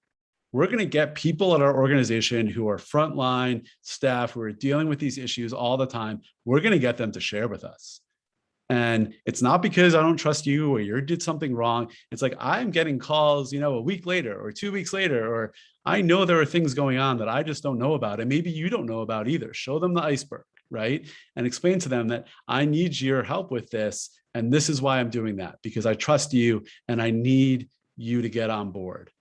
We're going to get people at our organization who are frontline staff who are dealing with these issues all the time. We're going to get them to share with us. And it's not because I don't trust you or you did something wrong. It's like, I'm getting calls, a week later or 2 weeks later, or I know there are things going on that I just don't know about. And maybe you don't know about either. Show them the iceberg, right? And explain to them that I need your help with this. And this is why I'm doing that, because I trust you and I need you to get on board.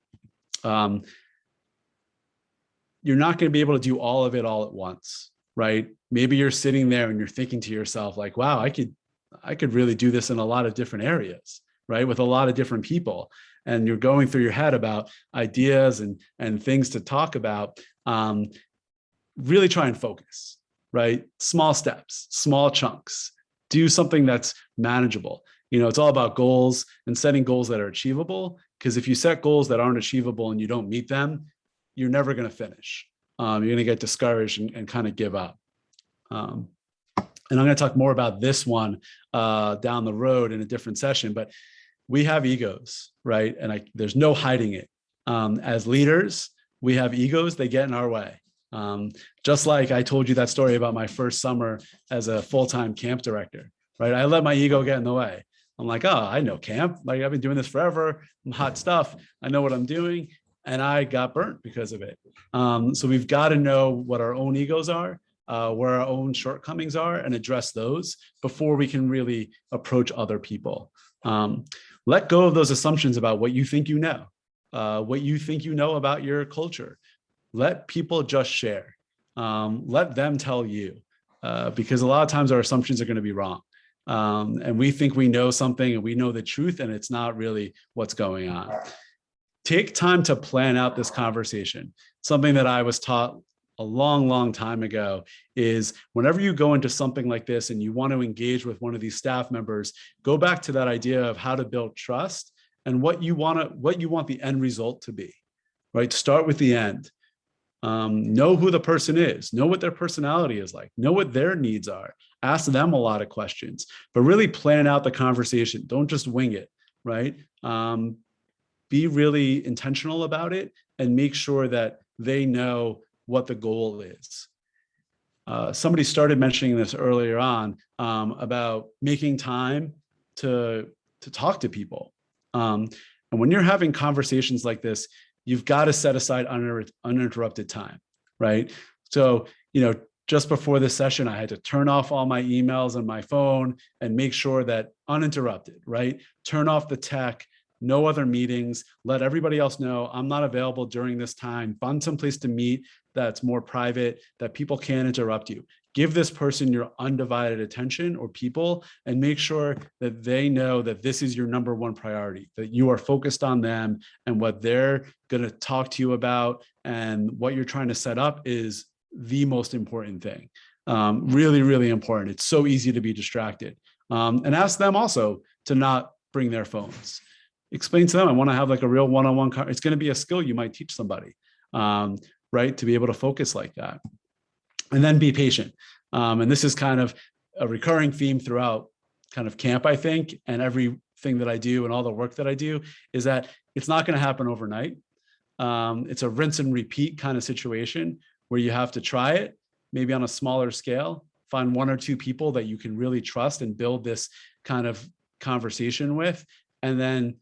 You're not going to be able to do all of it all at once, right? Maybe you're sitting there and you're thinking to yourself like, wow, I could really do this in a lot of different areas, right? With a lot of different people. And you're going through your head about ideas and things to talk about. Really try and focus, right? Small steps, small chunks, do something that's manageable. It's all about goals and setting goals that are achievable. Because if you set goals that aren't achievable and you don't meet them, you're never going to finish. You're going to get discouraged and kind of give up. And I'm going to talk more about this one down the road in a different session, but we have egos, right? And there's no hiding it. As leaders, we have egos, they get in our way. Just like I told you that story about my first summer as a full-time camp director, right? I let my ego get in the way. I'm like, oh, I know camp. Like I've been doing this forever. I'm hot stuff. I know what I'm doing. And I got burnt because of it. So we've got to know what our own egos are where our own shortcomings are and address those before we can really approach other people. Let go of those assumptions about what you think you know, about your culture. Let people just share. Let them tell you, because a lot of times our assumptions are going to be wrong. And we think we know something and we know the truth, and it's not really what's going on. Take time to plan out this conversation. Something that I was taught a long time ago is whenever you go into something like this and you want to engage with one of these staff members, go back to that idea of how to build trust and what you want the end result to be, right? Start with the end. Know who the person is, know what their personality is like, know what their needs are, ask them a lot of questions, but really plan out the conversation. Don't just wing it, right? Be really intentional about it and make sure that they know what the goal is. Somebody started mentioning this earlier on about making time to talk to people. And when you're having conversations like this, you've got to set aside uninterrupted time, right? So, just before this session, I had to turn off all my emails on my phone and make sure that uninterrupted, right? Turn off the tech, no other meetings, let everybody else know I'm not available during this time, find some place to meet that's more private, that people can't interrupt you. Give this person your undivided attention or people, and make sure that they know that this is your number one priority, that you are focused on them and what they're going to talk to you about and what you're trying to set up is the most important thing. Really, really important. It's so easy to be distracted. And ask them also to not bring their phones. Explain to them, I want to have like a real one-on-one, it's going to be a skill you might teach somebody, right? To be able to focus like that. And then be patient. And this is kind of a recurring theme throughout kind of camp, I think, and everything that I do and all the work that I do is that it's not going to happen overnight. It's a rinse and repeat kind of situation where you have to try it, maybe on a smaller scale, find one or two people that you can really trust and build this kind of conversation with. And then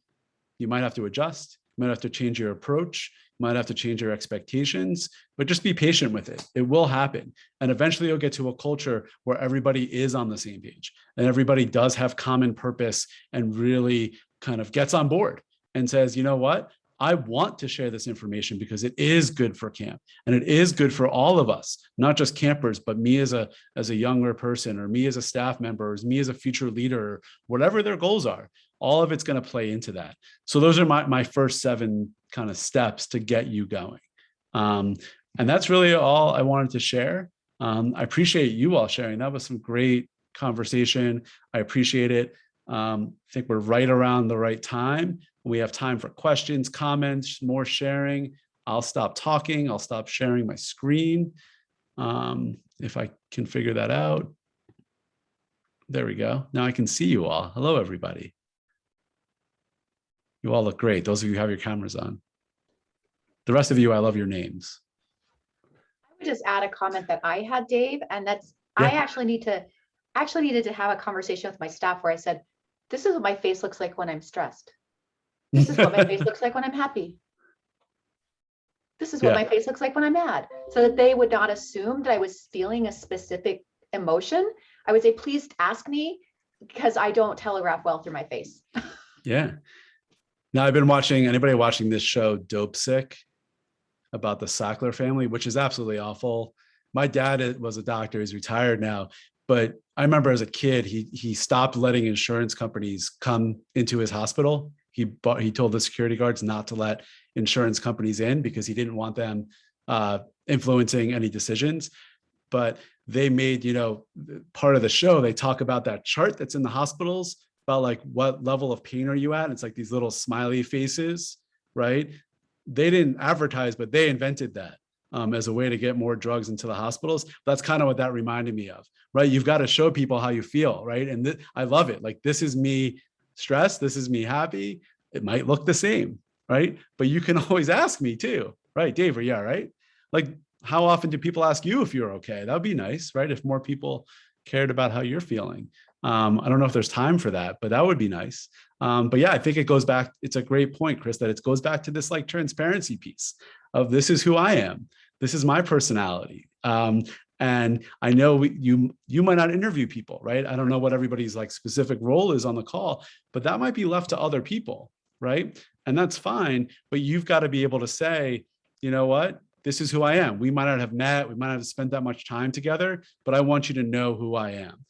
you might have to adjust, you might have to change your approach, you might have to change your expectations, but just be patient with it. It will happen. And eventually you'll get to a culture where everybody is on the same page and everybody does have common purpose and really kind of gets on board and says, you know what? I want to share this information because it is good for camp and it is good for all of us, not just campers, but me as a younger person or me as a staff member or me as a future leader, or whatever their goals are. All of it's going to play into that. So those are my first 7 kind of steps to get you going. And that's really all I wanted to share. I appreciate you all sharing. That was some great conversation. I appreciate it. I think we're right around the right time. We have time for questions, comments, more sharing. I'll stop talking. I'll stop sharing my screen. If I can figure that out. There we go. Now I can see you all. Hello, everybody. You all look great. Those of you who have your cameras on. The rest of you, I love your names. I would just add a comment that I had, Dave, and that's Yeah. I actually needed to have a conversation with my staff where I said, this is what my face looks like when I'm stressed. This is what my face looks like when I'm happy. This is what my face looks like when I'm mad. So that they would not assume that I was feeling a specific emotion. I would say, please ask me because I don't telegraph well through my face. Yeah. Now I've been watching, anybody watching this show, Dope Sick, about the Sackler family, which is absolutely awful. My dad was a doctor, he's retired now, but I remember as a kid, he stopped letting insurance companies come into his hospital. He told the security guards not to let insurance companies in because he didn't want them influencing any decisions. But they made, part of the show, they talk about that chart that's in the hospitals about like what level of pain are you at? And it's like these little smiley faces, right? They didn't advertise, but they invented that as a way to get more drugs into the hospitals. That's kind of what that reminded me of, right? You've got to show people how you feel, right? And I love it. Like, this is me stressed. This is me happy. It might look the same, right? But you can always ask me too, right? Dave, are you all right? Like, how often do people ask you if you're okay? That would be nice, right? If more people cared about how you're feeling. I don't know if there's time for that, but that would be nice. But yeah, I think it goes back. It's a great point, Chris, that it goes back to this like transparency piece of this is who I am. This is my personality. And I know you might not interview people, right? I don't know what everybody's like specific role is on the call, but that might be left to other people, right? And that's fine, but you've got to be able to say, you know what, this is who I am. We might not have met, we might not have spent that much time together, but I want you to know who I am,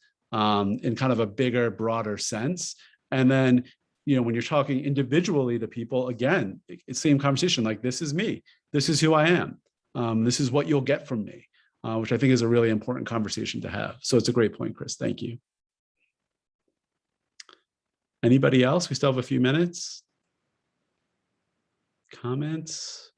in kind of a bigger, broader sense. And then, when you're talking individually to people, again, it's the same conversation, like, this is me, this is who I am. This is what you'll get from me. Which I think is a really important conversation to have. So it's a great point, Chris. Thank you. Anybody else? We still have a few minutes. Comments?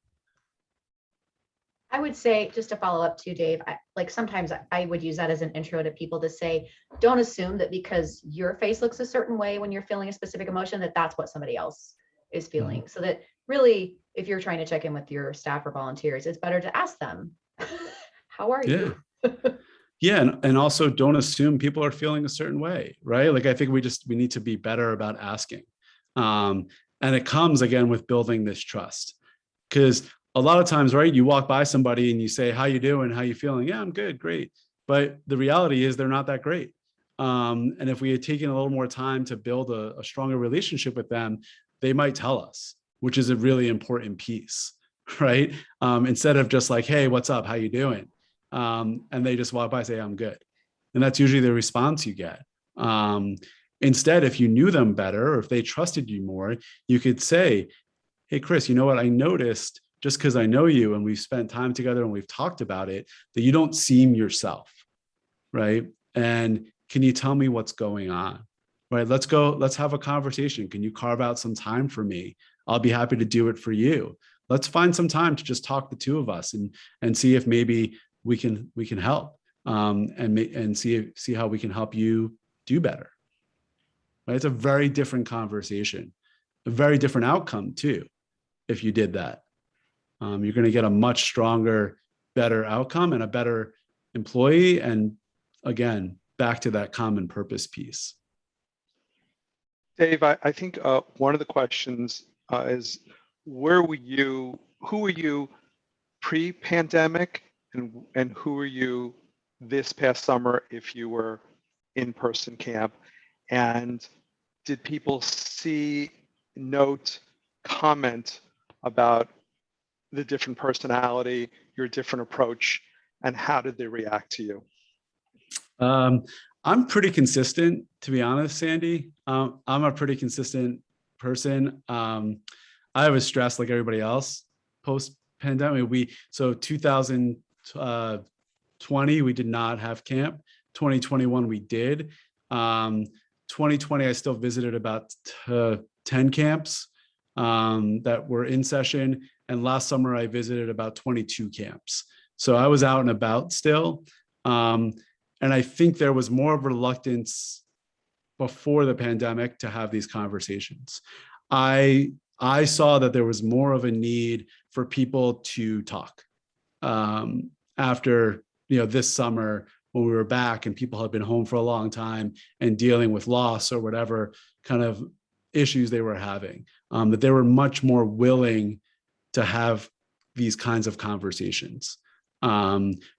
I would say, just to follow up too, Dave, sometimes I would use that as an intro to people to say, don't assume that because your face looks a certain way when you're feeling a specific emotion, that that's what somebody else is feeling. So that really, if you're trying to check in with your staff or volunteers, it's better to ask them, how are you? Yeah. And also don't assume people are feeling a certain way, right? Like, I think we need to be better about asking. And it comes again with building this trust, because a lot of times, right, you walk by somebody and you say, how you doing? How you feeling? Yeah, I'm good. Great. But the reality is they're not that great. And if we had taken a little more time to build a stronger relationship with them, they might tell us, which is a really important piece, right? Instead of just like, hey, what's up? How you doing? And they just walk by and say, I'm good. And that's usually the response you get. Instead, if you knew them better, or if they trusted you more, you could say, hey, Chris, you know what? I noticed, just because I know you and we've spent time together and we've talked about it, that you don't seem yourself, right? And can you tell me what's going on? Right? Let's have a conversation. Can you carve out some time for me? I'll be happy to do it for you. Let's find some time to just talk, the two of us, and see if maybe we can help, and see how we can help you do better. Right? It's a very different conversation, a very different outcome too. If you did that, you're going to get a much stronger, better outcome and a better employee. And again, back to that common purpose piece. Dave, I think one of the questions is, who were you pre-pandemic, and who are you this past summer if you were in-person camp? And did people see, note, comment about the different personality, your different approach, and how did they react to you? I'm pretty consistent, to be honest, Sandy. I'm a pretty consistent person. I was stressed like everybody else post-pandemic. So 2020, we did not have camp. 2021, we did. 2020, I still visited about 10 camps that were in session. And last summer, I visited about 22 camps. So I was out and about still. And I think there was more reluctance before the pandemic to have these conversations. I saw that there was more of a need for people to talk after this summer, when we were back and people had been home for a long time and dealing with loss or whatever kind of issues they were having, that they were much more willing to have these kinds of conversations.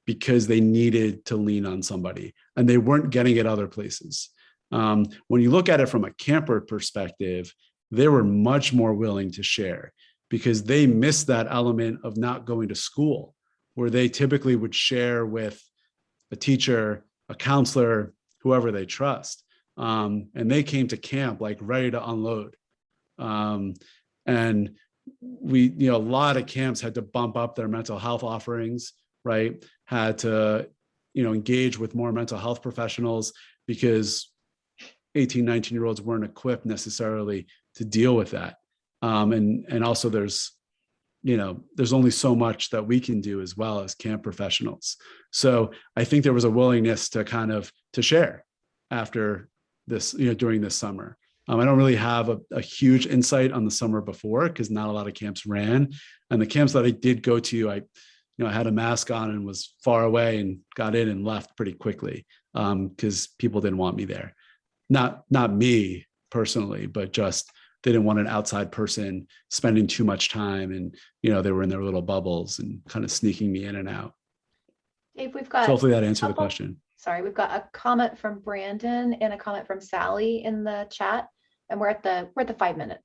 Because they needed to lean on somebody and they weren't getting it other places. When you look at it from a camper perspective, they were much more willing to share because they missed that element of not going to school, where they typically would share with a teacher, a counselor, whoever they trust. And they came to camp like ready to unload. And we, a lot of camps had to bump up their mental health offerings, right? Had to, engage with more mental health professionals because 18, 19-year-olds weren't equipped necessarily to deal with that. And also there's only so much that we can do as well as camp professionals. So I think there was a willingness to share after this, during this summer. I don't really have a huge insight on the summer before because not a lot of camps ran. And the camps that I did go to, I had a mask on and was far away and got in and left pretty quickly because people didn't want me there. Not me personally, but just they didn't want an outside person spending too much time. And, they were in their little bubbles and kind of sneaking me in and out. Dave, we've So got, hopefully that answered the couple- question. sorry, we've got a comment from Brandon and a comment from Sally in the chat, and we're at the 5-minute.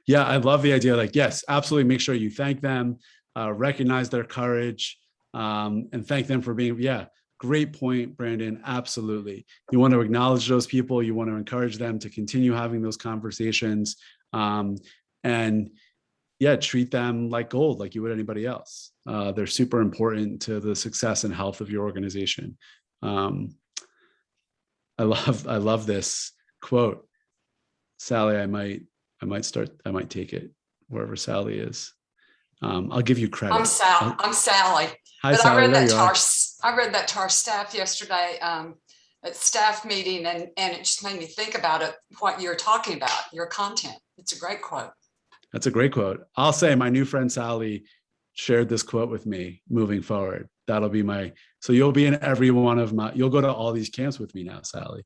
Yeah, I love the idea. Like, yes, absolutely. Make sure you thank them, recognize their courage, and thank them for being, yeah, great point, Brandon. Absolutely. You want to acknowledge those people. You want to encourage them to continue having those conversations. And yeah, treat them like gold, like you would anybody else. They're super important to the success and health of your organization. I love this quote. Sally, I might take it wherever Sally is. I'll give you credit. I'm Sally. Hi, But Sally. There you are. I read that to our staff yesterday at staff meeting, and it just made me think about it, what you're talking about, your content. It's a great quote. That's a great quote. I'll say my new friend Sally shared this quote with me moving forward. That'll be so you'll be in every one of you'll go to all these camps with me now, Sally.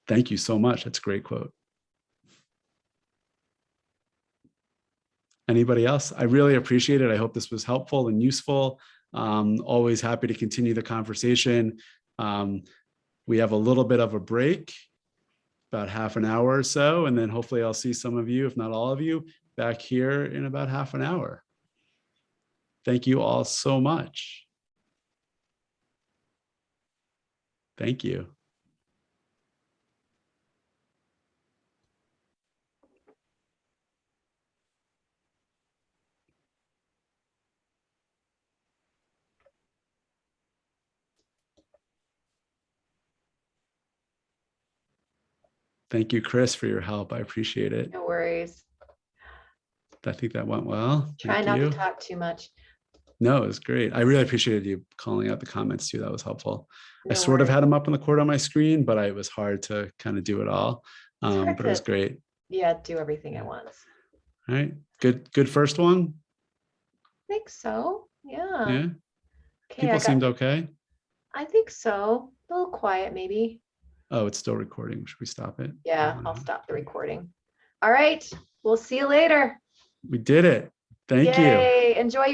Thank you so much. That's a great quote. Anybody else? I really appreciate it. I hope this was helpful and useful. Always happy to continue the conversation. We have a little bit of a break, about half an hour or so, and then hopefully I'll see some of you, if not all of you, back here in about half an hour. Thank you all so much. Thank you. Thank you, Chris, for your help. I appreciate it. No worries. I think that went well. Try Thank not you. to talk too much. No, it was great. I really appreciated you calling out the comments too. That was helpful. I No sort of worries. had them up in the corner on my screen, but it was hard to kind of do it all. hard But it was to- great. Yeah, do everything at once. All right. Good first one. I think so. Yeah. Yeah. Okay, People seemed okay. I think so. A little quiet, maybe. Oh, it's still recording. Should we stop it? Yeah, I'll stop the recording. All right. We'll see you later. We did it. Thank you. Yay. Enjoy your